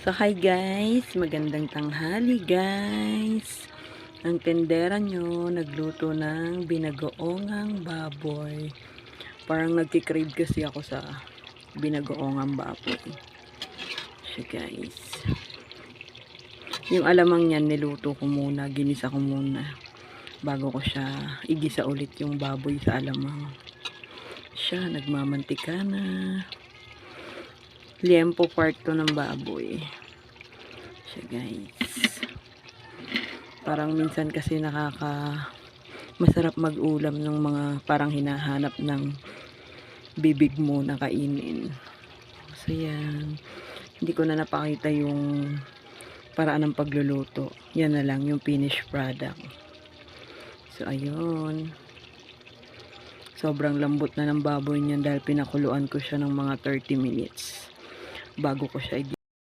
So hi guys, magandang tanghali guys. Ang tendera nyo nagluto ng binagoongang baboy. Parang nagki-crave kasi ako sa binagoongang baboy. So guys, yung alamang yan niluto ko muna, ginisa ko muna bago ko siya igisa ulit yung baboy sa alamang. Siya nagmamantika na. Liempo part to ng baboy. Siya guys. Parang minsan kasi masarap mag-ulam ng mga parang hinahanap ng bibig mo na kainin. So yan. Hindi ko na napakita yung paraan ng pagluluto. Yan na lang yung finished product. So ayun. Sobrang lambot na ng baboy niyan dahil pinakuluan ko siya ng mga 30 minutes bago ko siya